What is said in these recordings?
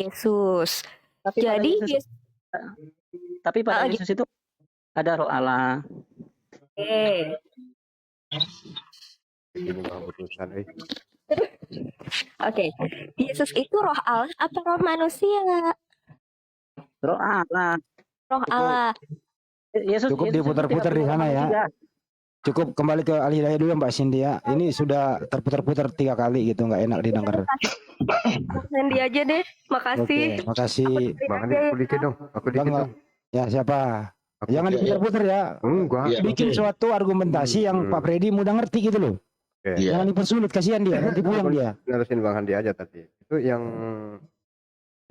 Yesus. Tapi pada Jadi Yesus, tapi pada gitu. Yesus itu ada Roh Allah. Oke. Ini mah urusan Oke. Yesus itu roh Allah apa roh manusia? Roh Allah. Roh Allah. Yesus Cukup Yesus itu tidak diputar-putar di punya sana ya. manusia. Cukup kembali ke Al Hidayah dulu Mbak Cynthia. Ini sudah terputar-putar 3 kali gitu, nggak enak didengar. Sandy aja deh. Makasih. Oke, makasih. Bang Andi, aku dikit dong. Aku dikit Bang, dong. ya siapa? Aku Jangan diputar-putar ya. enggak. Bikin suatu argumentasi yang Pak Freddy mudah ngerti gitu loh. Oke. Jangan dipersulit, kasihan dia. Nanti pulang dia. Nerusin Bang Andi aja tadi. Itu yang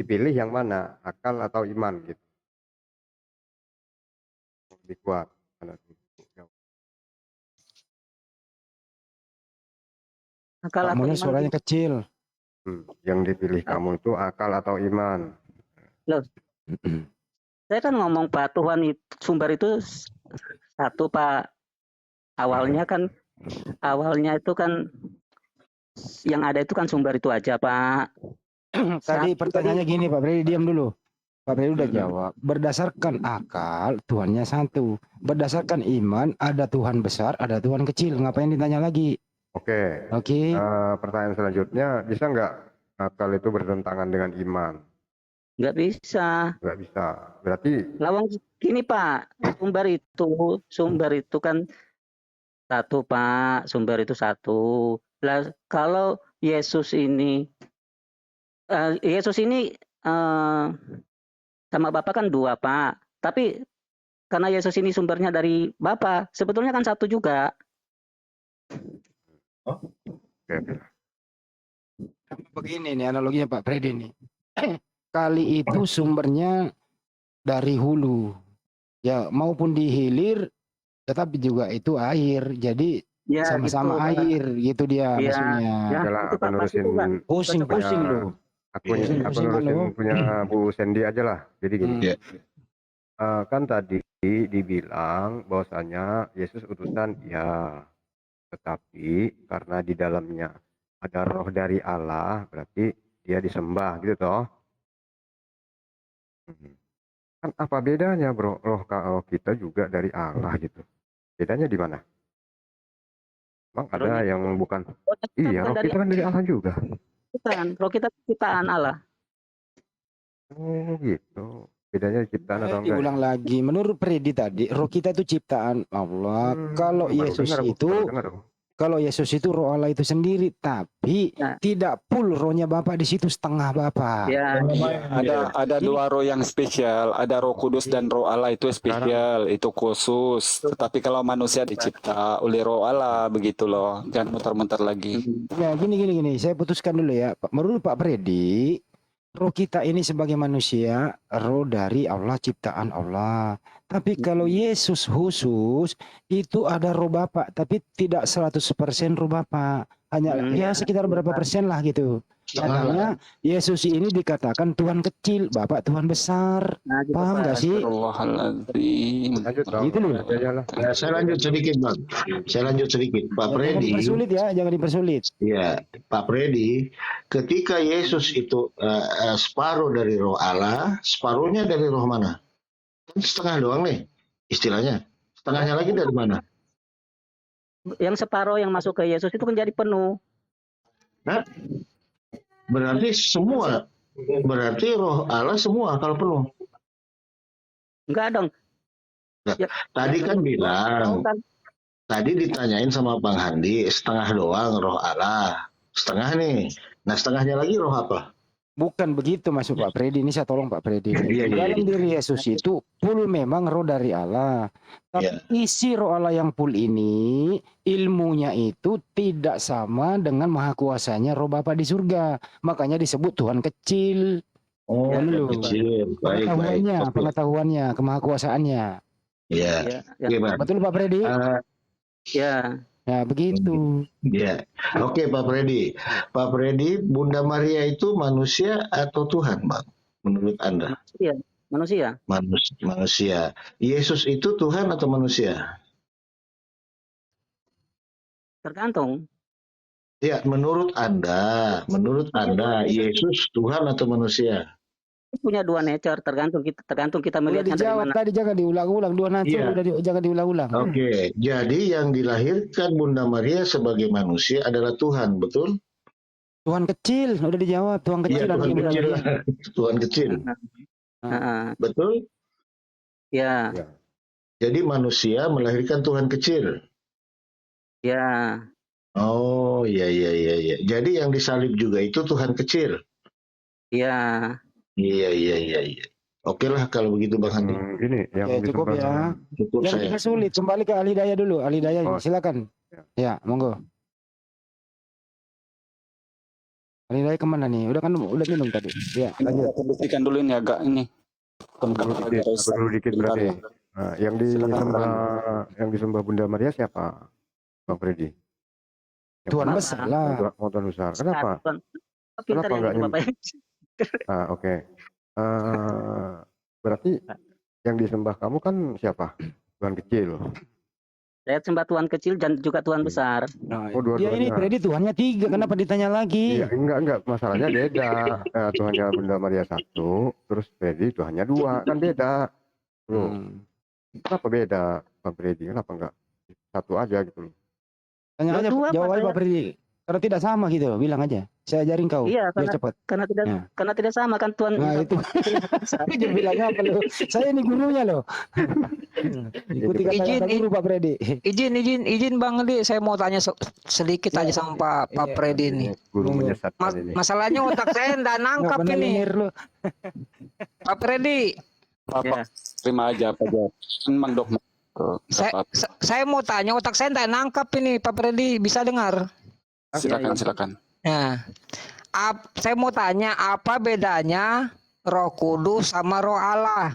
dipilih yang mana? Akal atau iman gitu. Lebih kuat. Akal Pak atau Munir iman. suaranya kecil. Yang dipilih kamu itu akal atau iman? Loh. Saya kan ngomong Pak, Tuhan itu, sumber itu satu Pak. Awalnya itu kan yang ada itu kan sumber itu aja Pak. Tadi pertanyaannya gini Pak Freddy, diam dulu. Pak Freddy udah jawab. Berdasarkan akal, Tuhannya satu. Berdasarkan iman, ada Tuhan besar, ada Tuhan kecil. Ngapain ditanya lagi? Oke. Pertanyaan selanjutnya, bisa nggak akal itu bertentangan dengan iman? Nggak bisa. Nggak bisa. Berarti lawang gini Pak, sumber itu kan satu Pak, sumber itu satu. Lah kalau Yesus ini sama Bapa kan dua Pak. Tapi karena Yesus ini sumbernya dari Bapa, sebetulnya kan satu juga. Oke. Begini nih analoginya Pak Freddy nih. Kali itu sumbernya dari hulu. Ya maupun di hilir tetapi juga itu air. Jadi Ya, sama-sama gitu, air gitu dia maksudnya. Ya, Yalah, itu aku Pak, nurusin Pusing loh. Aku nurusin punya Bu Sandy aja lah. Jadi gini. Kan tadi dibilang bahwasanya Yesus utusan ya. Tetapi karena di dalamnya ada roh dari Allah, berarti dia disembah gitu toh. Kan apa bedanya bro? Roh kita juga dari Allah gitu. Bedanya di mana? Bang ada yang bukan? Iya, roh kita kan dari Allah juga. Bukan, roh kita ciptaan Allah. Oh gitu. Bedanya ciptaan atau enggak? Diulang lagi, menurut Freddy tadi, roh kita itu ciptaan Allah. Kalau Yesus itu roh Allah itu sendiri, tapi tidak full rohnya Bapa di situ, setengah Bapa. Ada dua roh yang spesial, ada Roh Kudus dan Roh Allah itu spesial, itu khusus. Tetapi kalau manusia dicipta oleh Roh Allah begitu loh, jangan muter-muter lagi. Ya gini, saya putuskan dulu ya. Menurut Pak Freddy, roh kita ini sebagai manusia, roh dari Allah, ciptaan Allah. Tapi kalau Yesus khusus, itu ada roh Bapa, tapi tidak 100% roh Bapa. Hanya ya sekitar berapa persen lah gitu. Makanya Yesus ini dikatakan Tuhan kecil, Bapa Tuhan besar. Paham nggak sih? Gitu loh. Ya, saya lanjut sedikit, Pak Freddy. Jangan dipersulit ya, jangan dipersulit. Ya, Pak Freddy, ketika Yesus itu separuh dari roh Allah, separuhnya dari roh mana? Setengah doang nih, istilahnya. Setengahnya lagi dari mana? Yang separuh yang masuk ke Yesus itu kan jadi penuh. Nah, berarti semua. Berarti roh Allah semua kalau penuh. Enggak dong. Nah, tadi kan bilang, tadi ditanyain sama Bang Handi, setengah doang roh Allah. Setengah nih. Nah, setengahnya lagi roh apa? Bukan begitu masuk Pak Freddy, ini saya tolong Pak Freddy. Dalam diri Yesus itu full memang roh dari Allah. Tapi isi roh Allah yang full ini, ilmunya itu tidak sama dengan maha kuasanya roh Bapa di surga. Makanya disebut Tuhan kecil. Oh, kecil. Pengetahuannya, kemahakuasaannya. Iya. Betul Pak Freddy? Ya. Ya begitu. Ya, oke Pak Freddy. Pak Freddy, Bunda Maria itu manusia atau Tuhan, Bang? Menurut Anda? Manusia. Manusia. Yesus itu Tuhan atau manusia? Tergantung. Ya, menurut Anda, Yesus Tuhan atau manusia? punya dua nature, tergantung kita Udah melihatnya dari dijawab mana. tadi, jangan diulang-ulang. Dua nature Iya. jangan diulang-ulang. Oke, jadi yang dilahirkan Bunda Maria sebagai manusia adalah Tuhan, betul? Tuhan kecil, udah dijawab. Tuhan kecil Iya, Tuhan anaknya Bunda kecil. Maria. Tuhan kecil, Heeh. betul? Ya, Ya. Jadi manusia melahirkan Tuhan kecil. ya, Oh, iya, iya, iya, iya. Jadi yang disalib juga itu Tuhan kecil. ya. Iya, iya, iya, iya. Oke lah kalau begitu Bang Handi. Ini yang Oke, cukup disembah. ya. Cukup Yang saya. kita sulit, kembali ke ahli daya dulu. Ahli daya, Oh. silakan. Ya, monggo. Ahli daya kemana nih? Udah minum tadi. Ya, lanjut. Kita buktikan dulu ini agak ini. Dulu dikit berarti. Nah, yang disembah Bunda Maria siapa? Bang Freddy. Tuhan Bapak. besar lah. Tuhan besar. Kenapa? Pintar Kenapa yang nggak ini Bapak. Oke. Berarti yang disembah kamu kan siapa? Tuhan kecil. Saya sembah Tuhan kecil dan juga Tuhan besar. Nah, Oh, dia ini dua-duanya. Freddy Tuhannya 3, kenapa ditanya lagi? Iya, enggak. Masalahnya beda. Tuhannya Bunda Maria 1, terus Freddy Tuhannya 2, kan beda. Loh, kenapa beda Bang Freddy? Kenapa enggak satu aja gitu loh? Tanya aja, Dua, jawab Pak, aja saya. Pak Freddy. Kalau tidak sama gitu, bilang aja. Saya ajarin kau, Iya, biar cepat. Ya. karena tidak sama kan Tuhan. Nah, itu. Dia bilangnya apa lu? Saya ini gurunya loh. Ikuti kata-kata guru Pak Freddy. Izin Bang Andi, saya mau tanya sedikit aja sama Pak Freddy ini. Guru menyesatkan ini. Masalahnya otak saya nggak nangkap Nggak ini, benar lu. Pak Freddy. Apa? Terima aja apa aja. Memang dok. Saya mau tanya, otak saya nggak nangkap ini, Pak Freddy, bisa dengar? Silakan. Nah, saya mau tanya apa bedanya Roh Kudus sama Roh Allah?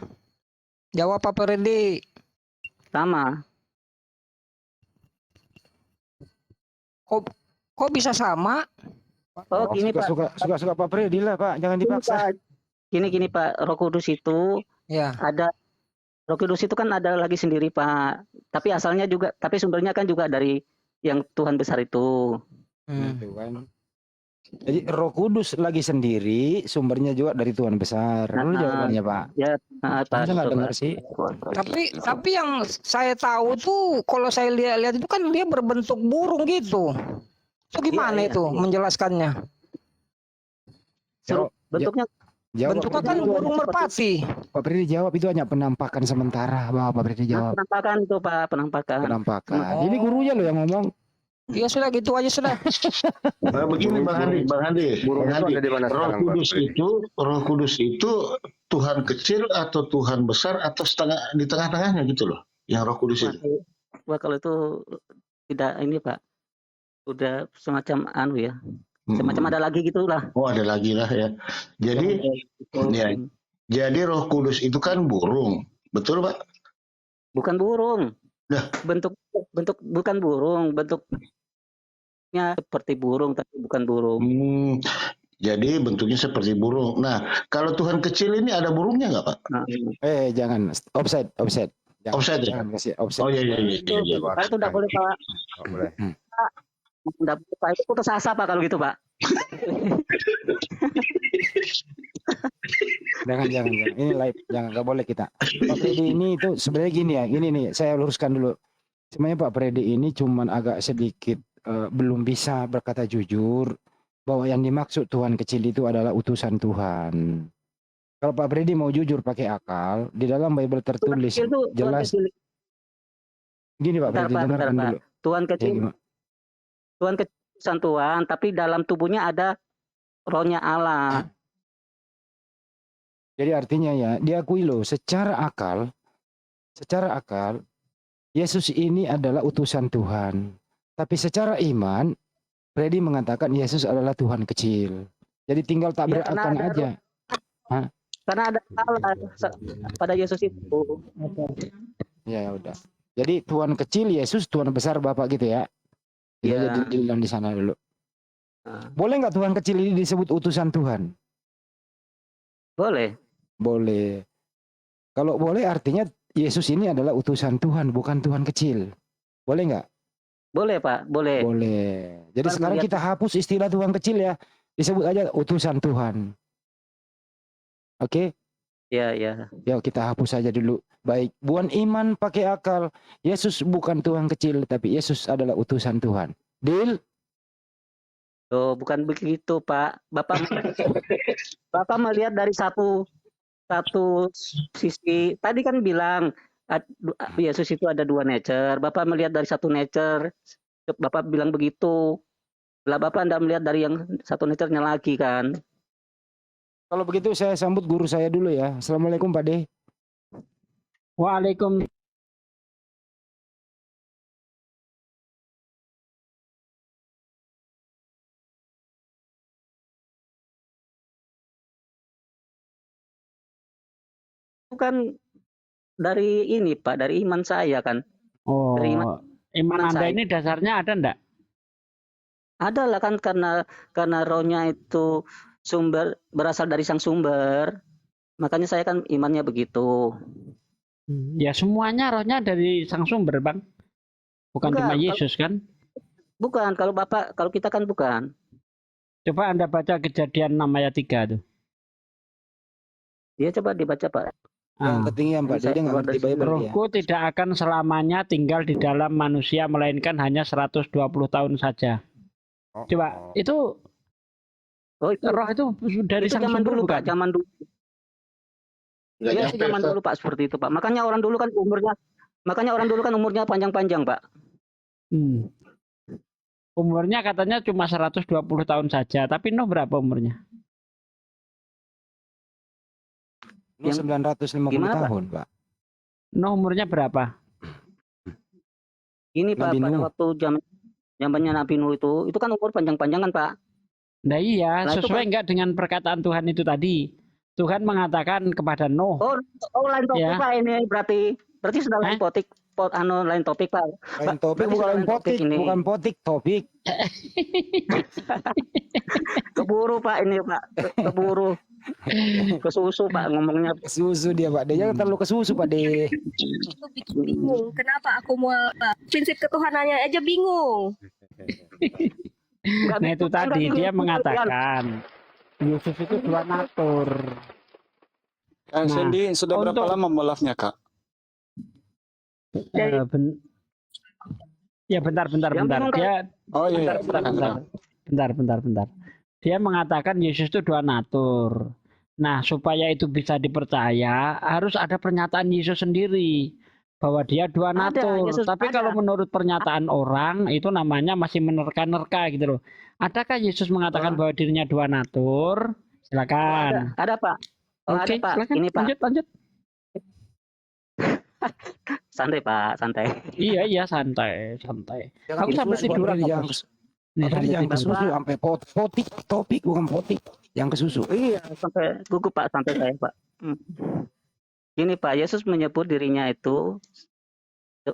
Jawab Pak Freddy. Sama. Kok bisa sama? Oh, gini Pak. Suka Pak Freddy lah Pak, jangan dipaksa. Gini Pak, Roh Kudus itu Ya. Roh Kudus itu kan ada lagi sendiri Pak. Tapi sumbernya kan juga dari yang Tuhan besar itu. Gitu kan. Jadi Roh Kudus lagi sendiri, sumbernya juga dari Tuhan besar. Lalu jawabannya Pak. Ya, Pak. Saya nggak dengar sih. Tapi yang saya tahu tuh kalau saya lihat itu kan dia berbentuk burung gitu. Itu gimana Iya. itu menjelaskannya? Bentuknya Bentuknya kan burung merpati. Pak Freddy jawab itu hanya penampakan sementara. Pak Freddy jawab. penampakan itu Pak, Penampakan. Ini gurunya loh yang ngomong. Ya sudah gitu aja sudah. Nah, begini Bang Handi. Burung itu ada di mana Roh sekarang, Bang Kudus Freddy? Roh Kudus itu Tuhan kecil atau Tuhan besar atau di tengah-tengahnya gitu loh. Yang Roh Kudus itu. Wah, kalau itu tidak ini Pak. Udah semacam ya. Semacam ada lagi gitulah. Oh, ada lagi lah ya. Jadi Roh Kudus itu kan burung. Betul, Pak? Bukan burung. Nah. Bentuk bukan burung, bentuknya seperti burung tapi bukan burung. Jadi bentuknya seperti burung. Nah, kalau Tuhan kecil ini ada burungnya nggak, Pak? Jangan offset. Jangan, Offset ya? jangan kasih offset. Oh iya. Itu tidak boleh Pak. Nggak boleh. Tidak boleh Pak. Itu putus asa Pak kalau gitu Pak. Jangan. Ini live, jangan, nggak boleh kita. Pak Freddy ini itu sebenarnya gini ya, gini nih, saya luruskan dulu. Sebenarnya Pak Freddy ini cuman agak sedikit belum bisa berkata jujur bahwa yang dimaksud Tuhan kecil itu adalah utusan Tuhan. Kalau Pak Freddy mau jujur pakai akal, di dalam Bible tertulis jelas. Gini Pak Freddy, dengarkan dulu. Tuhan kecil utusan Tuhan, tapi dalam tubuhnya ada rohnya Allah. Jadi artinya ya, diakui loh secara akal Yesus ini adalah utusan Tuhan. Tapi secara iman, Freddy mengatakan Yesus adalah Tuhan kecil. Jadi tinggal tak berakan aja. Karena ada Allah pada Yesus itu. Ya udah. Jadi Tuhan kecil Yesus, Tuhan besar Bapak gitu ya. Kita jadi di sana dulu. Boleh nggak Tuhan kecil ini disebut utusan Tuhan? Boleh. Boleh. Kalau boleh artinya Yesus ini adalah utusan Tuhan, bukan Tuhan kecil. Boleh nggak? Boleh Pak, boleh. Boleh. Jadi sekarang kita hapus istilah Tuhan kecil ya. Disebut aja utusan Tuhan. Oke? Ya, ya. Yuk kita hapus saja dulu. Baik, buan iman pakai akal. Yesus bukan Tuhan kecil, tapi Yesus adalah utusan Tuhan. Deal? Oh, bukan begitu, Pak. Bapak melihat dari satu sisi. Tadi kan bilang Yesus itu ada dua nature. Bapak melihat dari satu nature. Bapak bilang begitu. Lah Bapak Anda melihat dari yang satu nature-nya lagi kan. Kalau begitu saya sambut guru saya dulu ya. Assalamualaikum Pak De. Waalaikumsalam. Itu kan dari ini Pak, dari iman saya kan. Oh, Dari iman Anda saya. ini dasarnya ada enggak? Ada lah kan karena rohnya itu berasal dari sang sumber. Makanya saya kan imannya begitu. Ya semuanya rohnya dari sang sumber, Bang. Bukan Enggak, cuma Yesus kan? Bukan, kalau kita kan bukan. Coba Anda baca Kejadian 6 ayat 3 tuh. Ya coba dibaca Pak. Yang Ah. ketinggian Pak De, dia nggak ngerti Bible ya. Rohku tidak akan selamanya tinggal di dalam manusia, melainkan hanya 120 tahun saja. Coba, itu Oh itu roh itu dari itu sang zaman sumber dulu bukan? Pak, zaman dulu. Nggak Iya nyampe, sih zaman Ustaz. dulu Pak seperti itu Pak. Makanya orang dulu kan umurnya panjang-panjang Pak. Hmm. Umurnya katanya cuma 120 tahun saja, tapi Nuh berapa umurnya? Nuh 950 Gimana, Pak? tahun Pak. Nuh umurnya berapa? Ini Pak Nabi pada Nuh. waktu zamannya Nabi Nuh itu kan umur panjang-panjangan Pak. Nah iya, Nah, itu sesuai enggak dengan perkataan Tuhan itu tadi? Tuhan mengatakan kepada Nuh, Oh lain topik Ya. Pak ini berarti sudah lain topik lain topik Pak. Lain topik berarti bukan lain lain topik potik, ini. bukan potik topik. Keburu Pak ini Pak, keburu kesusu Pak ngomongnya. Kesusu dia Pak De, jangan terlalu kesusu Pak De. Itu bikin bingung. Kenapa aku mau prinsip ketuhanannya aja bingung. Nggak nah itu bisa, tadi nggak dia bisa. mengatakan Yesus itu dua natur. Kang Nah, Sandy sudah berapa untuk- lama mulafnya Kak? Eh, ben- Ya bentar. Yang bingung kan- Dia Oh iya, bentar. Dia mengatakan Yesus itu dua natur. Nah, supaya itu bisa dipercaya, harus ada pernyataan Yesus sendiri bahwa dia dua Ada, natur. Yesus Tapi ada. kalau menurut pernyataan orang itu namanya masih menerka-nerka gitu loh. Adakah Yesus mengatakan bahwa dirinya dua natur? Silakan. Ada Pak. Oh, Oke, ada Pak. silakan. Ini Pak. Lanjut. Santai Pak, santai. Iya, santai. Jangan Aku sampai kesusu, Pak tiduran, De, jangan Mas. kesusu. Nih, Pak De, sampai jangan tiduran. kesusu sampai potik topik bukan potik. Yang kesusu. Iya, sampai gugup Pak, santai saya Pak. Gini Pak, Yesus menyebut dirinya itu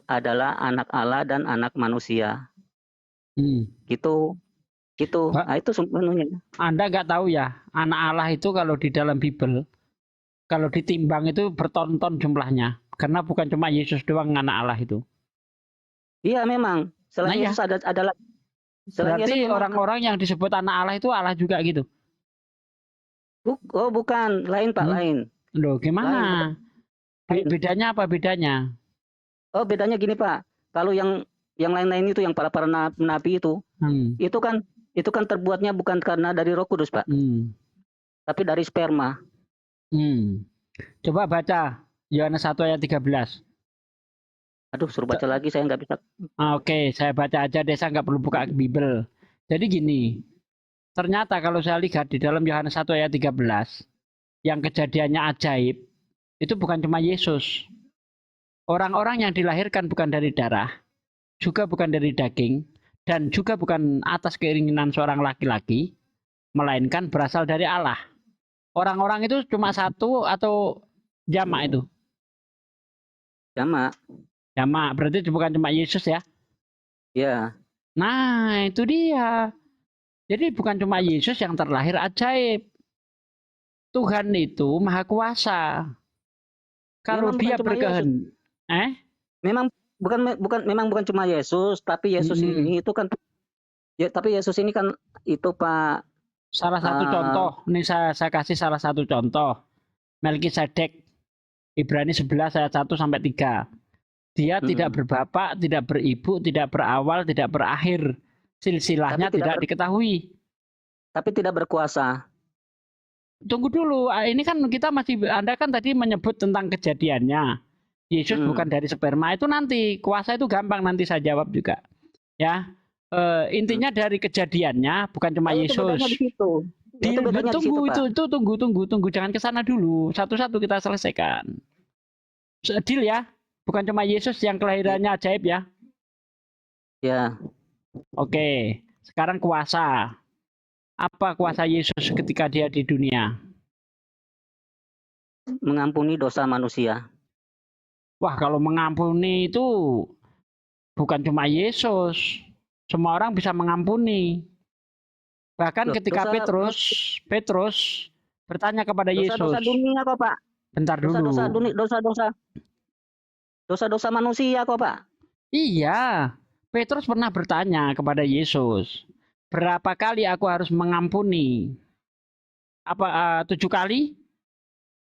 adalah anak Allah dan anak manusia. Gitu. Pak. Nah, itu sepenuhnya. Anda nggak tahu ya, anak Allah itu kalau di dalam Bible, kalau ditimbang itu bertonton jumlahnya. Karena bukan cuma Yesus doang anak Allah itu. Iya memang. Selain Nah, iya. Yesus ada lagi. Selain Berarti Yesus memang- orang-orang yang disebut anak Allah itu Allah juga gitu. Oh bukan, lain Pak, lain. Loh, gimana? Lain. Bedanya apa bedanya? Oh bedanya gini Pak. Kalau yang lain-lain itu yang para nabi itu itu kan terbuatnya bukan karena dari Roh Kudus Pak, tapi dari sperma. Coba baca Yohanes 1 ayat 13. Aduh, suruh baca lagi saya nggak bisa. Oke, saya baca aja deh, saya nggak perlu buka Bible. Jadi gini, ternyata kalau saya lihat di dalam Yohanes 1 ayat 13, yang kejadiannya ajaib, itu bukan cuma Yesus. Orang-orang yang dilahirkan bukan dari darah, juga bukan dari daging, dan juga bukan atas keinginan seorang laki-laki, melainkan berasal dari Allah. Orang-orang itu cuma satu atau jamak itu? Jamak. Jamak, berarti bukan cuma Yesus ya? Ya. Nah, itu dia. Jadi bukan cuma Yesus yang terlahir ajaib. Tuhan itu maha kuasa. Kalau Memang dia bukan cuma berkehendak, memang bukan cuma Yesus, tapi Yesus ini itu kan tapi Yesus ini kan itu Pak. Salah satu contoh, ini saya kasih salah satu contoh. Melkisedek. Ibrani 11 ayat 1 sampai 3. Dia tidak berbapak, tidak beribu, tidak berawal, tidak berakhir. Silsilahnya Tapi tidak diketahui. Tapi tidak berkuasa. Tunggu dulu, ini kan kita masih, Anda kan tadi menyebut tentang kejadiannya. Yesus bukan dari sperma, itu nanti. Kuasa itu gampang, nanti saya jawab juga. Ya, intinya dari kejadiannya, bukan cuma Yesus. Tunggu, jangan ke sana dulu. Satu-satu kita selesaikan. Deal ya, bukan cuma Yesus yang kelahirannya ajaib ya. Ya. Oke, sekarang kuasa. Apa kuasa Yesus ketika dia di dunia? Mengampuni dosa manusia. Wah, kalau mengampuni itu bukan cuma Yesus. Semua orang bisa mengampuni. Bahkan ketika Petrus bertanya kepada Yesus. Dosa-dosa dunia kok, Pak. Bentar dulu. Dosa-dosa manusia kok, Pak. Iya. Petrus pernah bertanya kepada Yesus, berapa kali aku harus mengampuni? Apa 7 kali?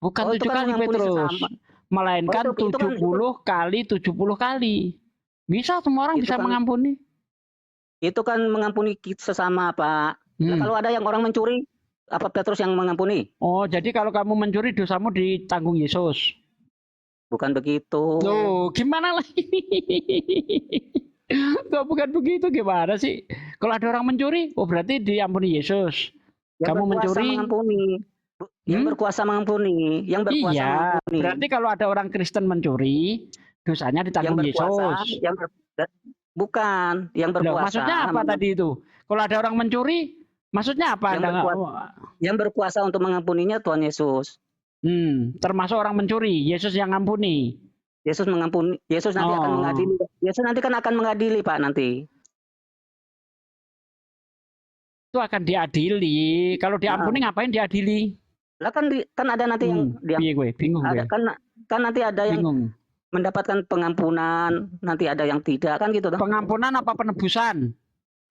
Bukan 7 kali Petrus. Melainkan 70 kali 70 kali. Bisa, semua orang bisa mengampuni. Itu kan mengampuni sesama, Pak. Nah, kalau ada yang orang mencuri, apa Petrus yang mengampuni? Oh, jadi kalau kamu mencuri dosamu ditanggung Yesus. Bukan begitu. Loh, gimana lagi? Kok bukan begitu, gimana sih? Kalau ada orang mencuri, oh berarti diampuni Yesus. Kamu mencuri, mengampuni. Yang berkuasa mengampuni, yang berkuasa mengampuni. Berarti kalau ada orang Kristen mencuri, dosanya ditanggung Yesus. Bukan, yang berkuasa. Maksudnya apa tadi itu? Kalau ada orang mencuri, maksudnya apa? Yang berkuasa untuk mengampuninya Tuhan Yesus. Termasuk orang mencuri, Yesus yang ngampuni. Yesus mengampuni, Yesus nanti akan mengadili. Yesus nanti kan akan mengadili, Pak, nanti. Itu akan diadili. Kalau diampuni ngapain diadili? Lah kan ada nanti yang bingung ada, kan nanti ada yang mendapatkan pengampunan, nanti ada yang tidak, kan gitu. Pengampunan apa penebusan?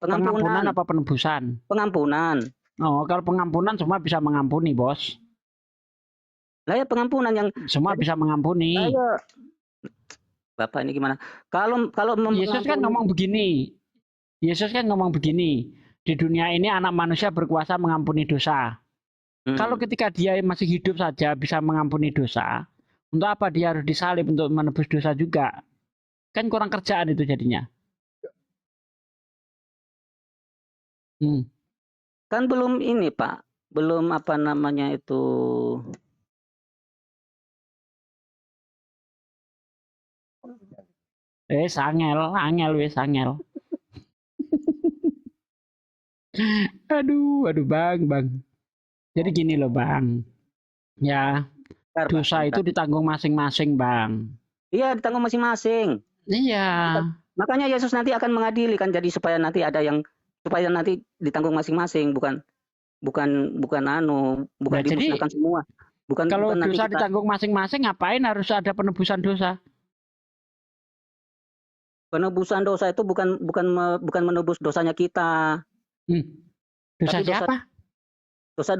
Pengampunan apa penebusan? Pengampunan. Oh, kalau pengampunan semua bisa mengampuni, Bos. Lah ya pengampunan yang semua bisa mengampuni. Ayo. Bapak ini gimana? Kalau Yesus kan ngomong begini. Di dunia ini anak manusia berkuasa mengampuni dosa. Kalau ketika dia masih hidup saja bisa mengampuni dosa, untuk apa dia harus disalib untuk menebus dosa juga? Kan kurang kerjaan itu jadinya. Kan belum ini, Pak. Belum apa namanya itu. Angel. Aduh, Bang. Jadi gini loh, Bang. Ya, dosa itu ditanggung masing-masing, Bang. Iya, ditanggung masing-masing. Iya. Makanya Yesus nanti akan mengadili kan, jadi supaya nanti ditanggung masing-masing, bukan dimusnahkan semua. Kalau dosa ditanggung masing-masing, ngapain harus ada penebusan dosa? Penebusan dosa itu bukan menebus dosanya kita. Dosa siapa? Dosa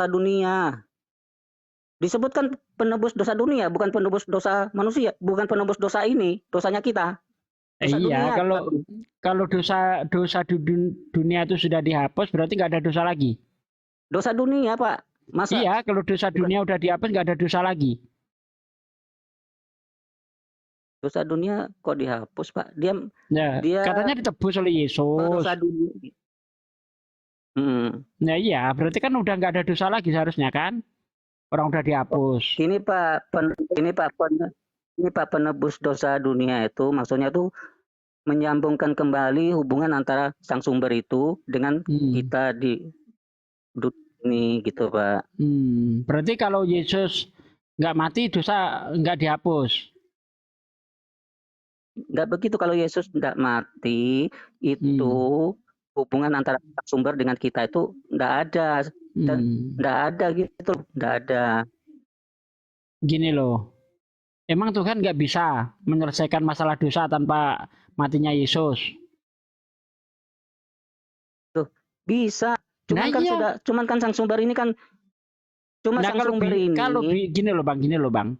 dunia. Disebutkan penebus dosa dunia, bukan penebus dosa manusia, bukan penebus dosa ini, dosanya kita. Iya, kalau dosa di dunia itu sudah dihapus, berarti nggak ada dosa lagi. Dosa dunia, Pak. Masa? Iya, kalau dosa dunia udah dihapus, nggak ada dosa lagi. Dosa dunia kok dihapus, Pak? Dia katanya ditebus oleh Yesus. Dosa dunia. Nah iya, berarti kan udah nggak ada dosa lagi seharusnya kan? Orang udah dihapus. Ini Pak penebus dosa dunia itu maksudnya tuh menyambungkan kembali hubungan antara sang sumber itu dengan kita di dunia ini gitu, Pak. Berarti kalau Yesus nggak mati, dosa nggak dihapus. Nggak begitu, kalau Yesus nggak mati itu hubungan antara sumber dengan kita itu nggak ada, nggak ada gitu, nggak ada. Gini loh, emang Tuhan nggak bisa menyelesaikan masalah dosa tanpa matinya Yesus? Tuh bisa, cuman kan sang sumber ini kan Cuma Nah, sang sumber ini, gini loh Bang.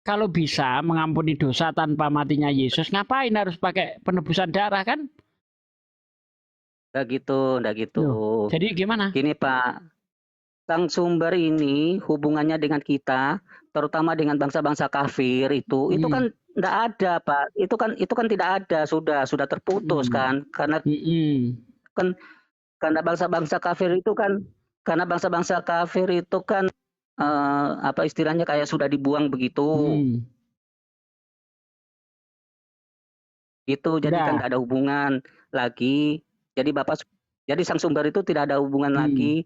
Kalau bisa mengampuni dosa tanpa matinya Yesus, ngapain harus pakai penebusan darah kan? enggak gitu. Loh, jadi gimana? Gini Pak, sang sumber ini hubungannya dengan kita, terutama dengan bangsa-bangsa kafir itu kan enggak ada Pak. Itu kan tidak ada, sudah terputus kan, karena karena bangsa-bangsa kafir itu kan apa istilahnya kayak sudah dibuang begitu. Itu jadi kan nggak ada hubungan lagi. Jadi sang sumber itu tidak ada hubungan lagi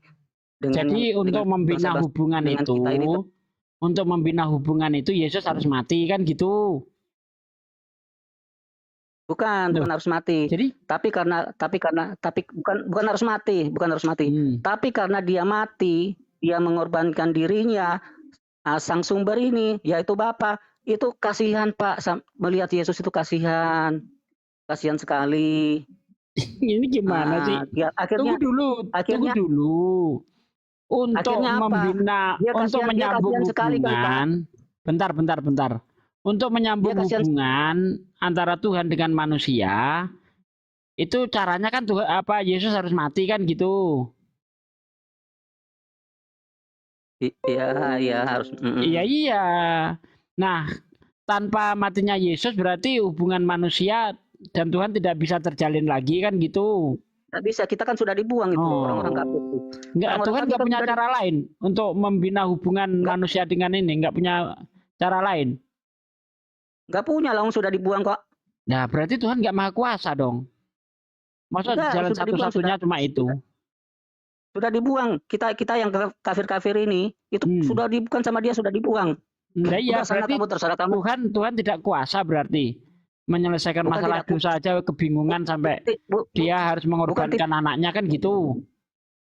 dengan. Jadi untuk membina hubungan itu, untuk membina hubungan itu Yesus harus mati kan gitu. Bukan harus mati. Jadi bukan harus mati. Tapi karena dia mati, dia mengorbankan dirinya, sang sumber ini yaitu Bapa, itu kasihan Pak, melihat Yesus itu kasihan sekali. Ini gimana sih? Akhirnya, tunggu dulu. Untuk membina, untuk menyambung hubungan. Bentar. Untuk menyambung hubungan antara Tuhan dengan manusia, itu caranya kan Yesus harus mati kan gitu. Iya harus. Iya. Nah, tanpa matinya Yesus berarti hubungan manusia dan Tuhan tidak bisa terjalin lagi kan gitu. Nggak bisa, kita kan sudah dibuang itu orang-orang kafir. Tuhan nggak punya cara lain untuk membina hubungan manusia dengan ini, nggak punya cara lain. Nggak punya, lah sudah dibuang kok. Nah, berarti Tuhan nggak maha kuasa dong. Masa jalan satu-satunya cuma itu? Sudah dibuang. Kita yang kafir-kafir ini itu sudah dibuang sama dia, sudah dibuang. Nah, iya, berarti Tuhan tidak kuasa berarti menyelesaikan masalah dosa aja kebingungan sampai dia harus mengorbankan anaknya kan gitu.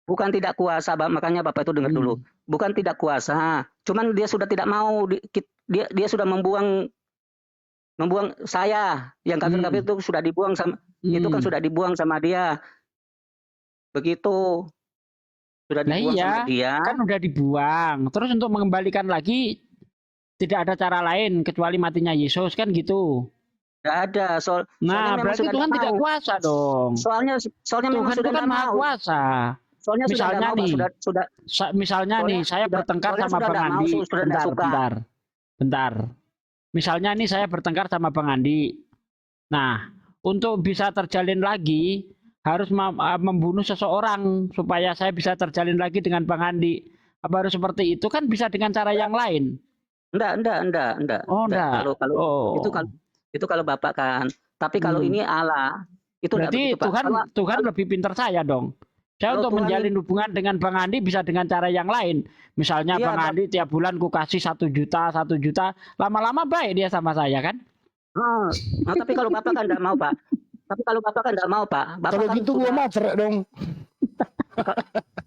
Bukan tidak kuasa, makanya Bapak itu dengar dulu. Bukan tidak kuasa, cuman dia sudah tidak mau, dia sudah membuang saya yang kafir-kafir itu sudah dibuang sama itu kan sudah dibuang sama dia. Begitu. Sudah dibuang sama dia. Kan udah dibuang. Terus untuk mengembalikan lagi tidak ada cara lain kecuali matinya Yesus kan gitu. Tidak ada. Nah, berarti Tuhan tidak kuasa dong. Soalnya memang Tuhan sudah kan maha kuasa. Soalnya misalnya nih, saya bertengkar sama Bang Andi. Bentar. Misalnya nih saya bertengkar sama Bang Andi. Nah, untuk bisa terjalin lagi harus membunuh seseorang supaya saya bisa terjalin lagi dengan Bang Andi. Apa harus seperti itu? Kan bisa dengan cara yang lain. Enggak. Oh, enggak. Itu kalau Bapak kan. Tapi kalau ini Allah, itu berarti Tuhan lebih pintar saya dong. Saya untuk menjalin hubungan dengan Bang Andi bisa dengan cara yang lain. Misalnya Bang Andi tiap bulan ku kasih 1 juta, lama-lama baik dia sama saya kan? Nah, tapi kalau Bapak kan enggak mau, Pak. Bapak kalau kan gitu gua matrek dong.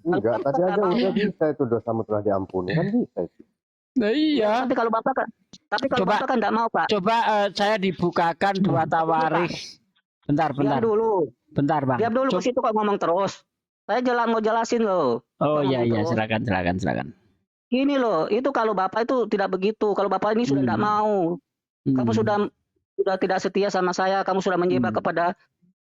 Enggak, tadi aja udah bisa itu dosamu telah diampuni kan bisa itu. Nah, iya. Tapi kalau Bapak kan enggak mau, Pak. Coba saya dibukakan 2 tawarikh. Bentar. Bentar, Bang. Diam dulu ke situ kok ngomong terus. Saya mau jelasin loh. Oh iya, silakan. Gini loh, itu kalau Bapak itu tidak begitu. Kalau Bapak ini sudah tidak mau. Kamu sudah tidak setia sama saya, kamu sudah menyembah kepada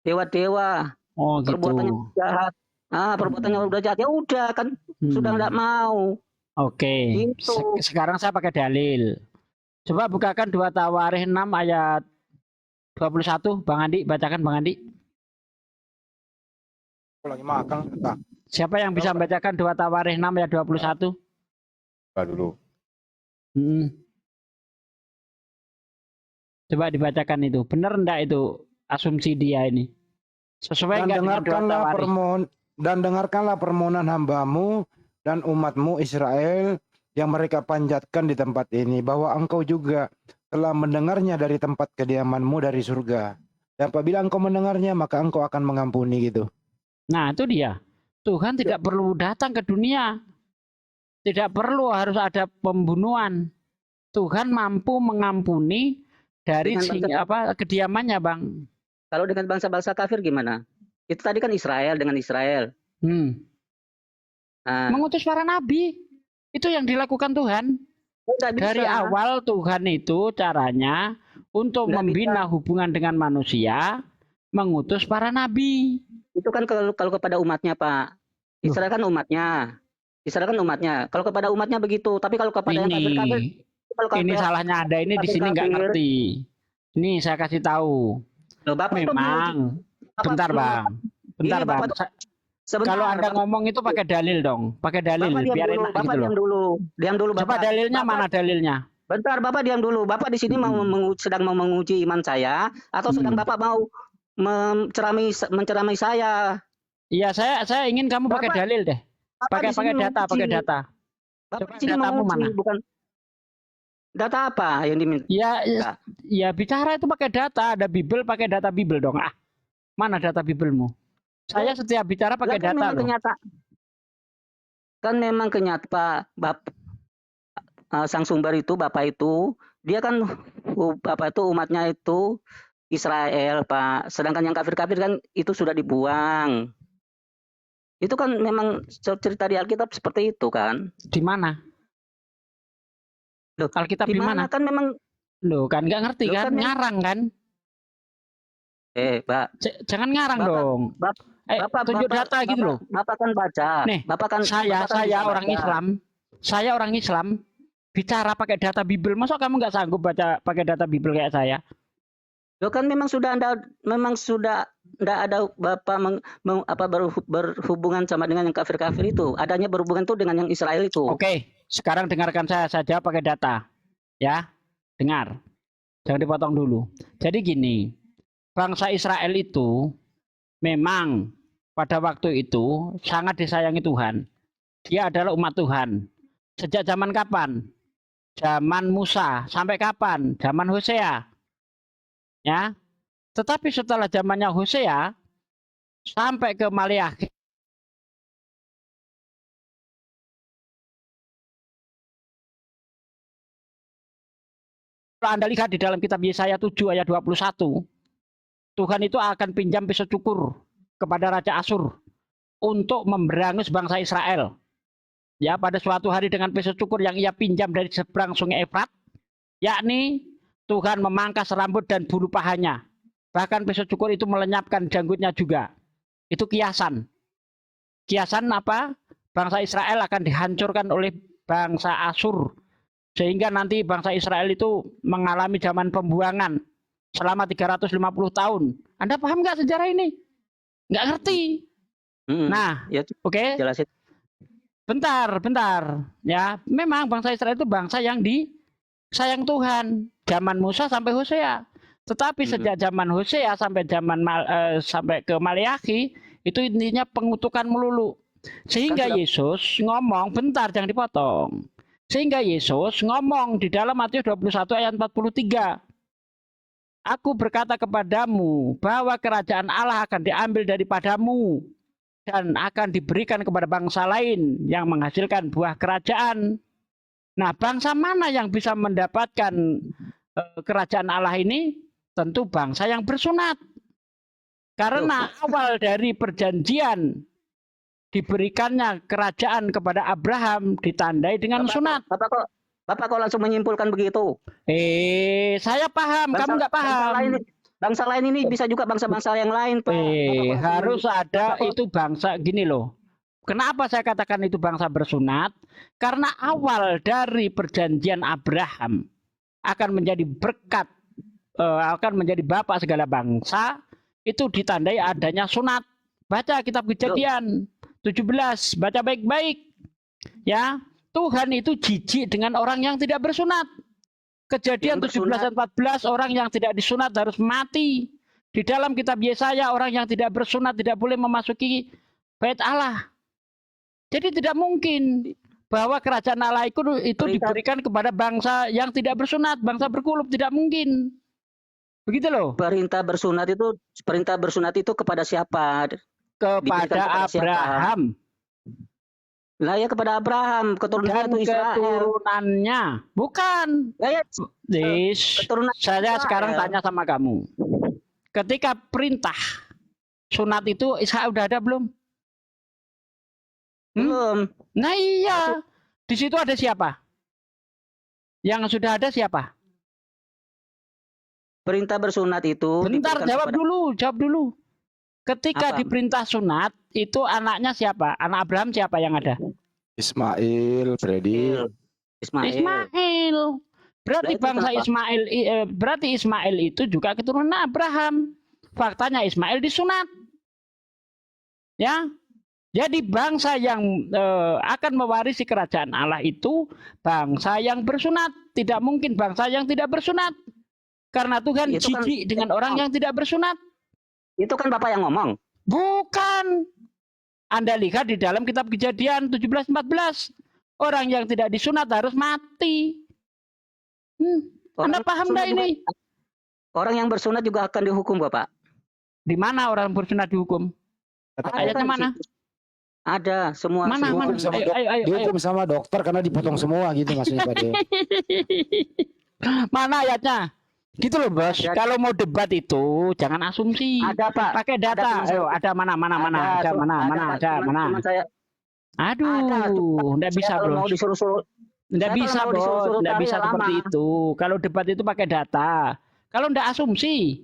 dewa-dewa. Oh, gitu. Perbuatannya jahat. Perbuatannya udah jahat. Ya udah kan sudah tidak mau. Oke. Gitu. Sekarang saya pakai dalil. Coba bukakan 2 Tawarikh 6 ayat 21, Bang Andi, bacakan Bang Andi. Lagi makan. Siapa yang bisa membacakan 2 Tawarikh 6 ayat 21? Dulu. Coba dibacakan itu. Benar enggak itu asumsi dia ini? Sesuai enggak dengan 2 Tawarikh? Dan dengarkanlah permohonan hambamu dan umatmu Israel yang mereka panjatkan di tempat ini, bahwa engkau juga telah mendengarnya dari tempat kediamanmu dari surga. Dan apabila engkau mendengarnya, maka engkau akan mengampuni gitu. Nah, itu dia. Tuhan tidak perlu datang ke dunia. Tidak perlu harus ada pembunuhan. Tuhan mampu mengampuni dari kediamannya, Bang. Kalau dengan bangsa-bangsa kafir gimana? Itu tadi kan Israel dengan Israel. Mengutus para nabi. Itu yang dilakukan Tuhan. Nggak bisa. Dari awal Tuhan itu caranya untuk Nggak membina hubungan dengan manusia, mengutus para nabi. Itu kan kalau kepada umatnya, Pak. Israel kan umatnya. Israel kan umatnya. Kalau kepada umatnya begitu, tapi kalau kepada yang kafir-kafir, Ini salahnya ada ini di sini nggak ngerti. Ini saya kasih tahu. Loh, Bapak itu Memang. Bentar Bang. Bentar Iya, Bang. Bapak sebentar, Kalau Anda ngomong itu pakai dalil dong. Pakai dalil Bapak diam biar dulu, enak Bapak gitu loh. diam dulu, Coba Bapak. dalilnya mana dalilnya? Bentar, Bapak diam dulu. Bapak di sini sedang mau menguji iman saya atau sedang Bapak mau menceramai saya? Iya, saya ingin kamu pakai Bapak- dalil deh. Bapak di sini Pakai data. Bapak Coba di sini datamu menguji, mana? bukan data apa yang diminta? Ya bicara itu pakai data, ada Bible pakai data Bible dong. Ah, mana data Biblemu? Saya setiap bicara pakai Lah, kan data memang loh. Kan memang kenyataan sang sumber itu Bapak itu dia kan Bapak itu umatnya itu Israel, Pak. Sedangkan yang kafir-kafir kan itu sudah dibuang. Itu kan memang cerita di Alkitab seperti itu kan? Di mana? Loh, Alkitab di mana? Kan memang Loh, kan nggak ngerti Loh, kan? kan Ngarang kan? Pak. Jangan ngarang dong. Tunjuk data gitu loh. Bapak kan baca. Nih, saya orang Islam. Saya orang Islam bicara pakai data Bible. Masa kamu nggak sanggup baca pakai data Bible kayak saya? Loh, kan memang sudah enggak ada Bapak berhubungan sama dengan yang kafir-kafir itu. Adanya berhubungan tuh dengan yang Israel itu. Oke, sekarang dengarkan saya jawab pakai data. Ya, dengar. Jangan dipotong dulu. Jadi gini, bangsa Israel itu memang pada waktu itu sangat disayangi Tuhan. Dia adalah umat Tuhan. Sejak zaman kapan? Zaman Musa. Sampai kapan? Zaman Hosea. Ya. Tetapi setelah zamannya Hosea sampai ke Maleakhi, kalau Anda lihat di dalam kitab Yesaya 7 ayat 21, Tuhan itu akan pinjam pisau cukur kepada Raja Asyur untuk memberangus bangsa Israel. Ya, pada suatu hari dengan pisau cukur yang ia pinjam dari seberang sungai Efrat, yakni Tuhan memangkas rambut dan bulu pahanya. Bahkan pisau cukur itu melenyapkan janggutnya juga. Itu kiasan. Kiasan apa? Bangsa Israel akan dihancurkan oleh bangsa Asyur. Sehingga nanti bangsa Israel itu mengalami zaman pembuangan selama 350 tahun. Anda paham nggak sejarah ini? Nggak ngerti. Nah, ya, oke. Jelasin. Bentar. Ya, memang bangsa Israel itu bangsa yang disayang Tuhan. Zaman Musa sampai Hosea. Tetapi sejak zaman Hosea sampai sampai ke Maleakhi, itu intinya pengutukan melulu. Sehingga Yesus ngomong, bentar jangan dipotong. Sehingga Yesus ngomong di dalam Matius 21 ayat 43. Aku berkata kepadamu bahwa kerajaan Allah akan diambil daripadamu dan akan diberikan kepada bangsa lain yang menghasilkan buah kerajaan. Nah, bangsa mana yang bisa mendapatkan kerajaan Allah ini? Tentu bangsa yang bersunat. Karena awal dari perjanjian diberikannya kerajaan kepada Abraham ditandai dengan sunat. Bapak kok langsung menyimpulkan begitu? Saya paham, kamu nggak paham. Bangsa lain ini bisa juga bangsa-bangsa yang lain, Pak. Harus ada itu bangsa gini loh. Kenapa saya katakan itu bangsa bersunat? Karena awal dari perjanjian Abraham akan menjadi berkat, akan menjadi bapak segala bangsa, itu ditandai adanya sunat. Baca kitab Kejadian 17, baca baik-baik. Ya, Tuhan itu jijik dengan orang yang tidak bersunat. Kejadian 17 dan 14, orang yang tidak disunat harus mati. Di dalam kitab Yesaya, orang yang tidak bersunat tidak boleh memasuki bait Allah. Jadi tidak mungkin bahwa kerajaan Allah itu diberikan kepada bangsa yang tidak bersunat, bangsa berkulub, tidak mungkin. Begitu loh. Perintah bersunat itu kepada siapa? Kepada Abraham. Lah ya kepada Abraham, keturunannya itu Israel. Keturunannya, bukan. Saya sekarang tanya sama kamu. Ketika perintah sunat itu Israel udah ada belum? Belum. Nah iya, Di situ ada siapa? Yang sudah ada siapa? Perintah bersunat itu Bentar, diberikan jawab dulu. Ketika Apa? diperintah sunat, itu anaknya siapa? Anak Abraham siapa yang ada? Ismail, Freddy. Ismail. Berarti Lah, itu bangsa kenapa? Ismail, berarti Ismail itu juga keturunan Abraham. Faktanya Ismail disunat. Ya, jadi bangsa yang akan mewarisi kerajaan Allah itu bangsa yang bersunat. Tidak mungkin bangsa yang tidak bersunat. Karena Tuhan Itu kan- jijik dengan orang yang tidak bersunat. Itu kan Bapak yang ngomong. Bukan. Anda lihat di dalam kitab Kejadian 17:14. Orang yang tidak disunat harus mati. Anda Orang paham bersunat nggak ini? Orang yang bersunat juga akan dihukum, Bapak. Di mana orang bersunat dihukum? Ayatnya kan mana? Ada semua. Mana? Dihukum sama Ayo. Dihukum sama dokter karena dipotong semua gitu maksudnya Pak De. Mana ayatnya? Gitu loh bos. Ada. Kalau mau debat itu jangan asumsi. Ada, Pak. Pakai data. Ada, Ayo, ada mana? Cuman saya Aduh, enggak bisa kalau mau bos. disuruh-suruh Enggak saya bisa kalau mau bos. disuruh-suruh Enggak tanya bisa lama. seperti itu. Kalau debat itu pakai data. Kalau enggak asumsi.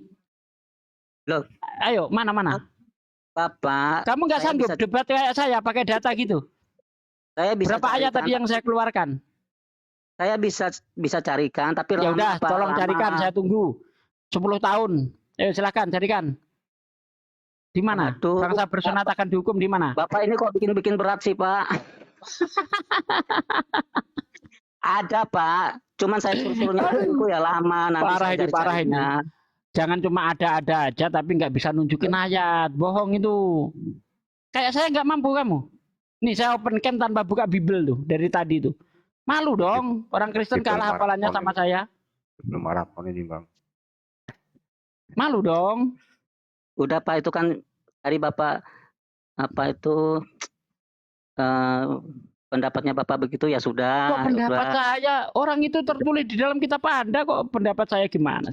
Loh. Ayo, mana? Bapak, Kamu nggak saya sanggup bisa- debat kayak saya pakai data gitu. saya bisa Berapa ayat carikan, tadi yang saya keluarkan? saya bisa carikan tapi Ya lama, udah, Pak, tolong lama. carikan, saya tunggu. 10 tahun. Ayo silakan carikan. Di mana? Waduh. Bangsa bersunat akan dihukum di mana? Bapak ini kok bikin berat sih, Pak? Ada, Pak. Cuman saya suruh-suruhnya itu ya lama. Nanti Parah saya ini, parah ini. cari-carinya. Jangan cuma ada-ada aja tapi nggak bisa nunjukin ayat. Bohong itu. Kayak saya nggak mampu kamu. Nih saya open cam tanpa buka Bible tuh dari tadi tuh. Malu dong. Orang Kristen Bible kalah hafalannya maraton sama ini. saya. Belum maraton ini, Bang. Malu dong. Udah, Pak, itu kan dari Bapak apa itu pendapatnya Bapak begitu ya sudah. Kok pendapat udah. saya? Orang itu tertulis di dalam kitab Anda kok pendapat saya gimana?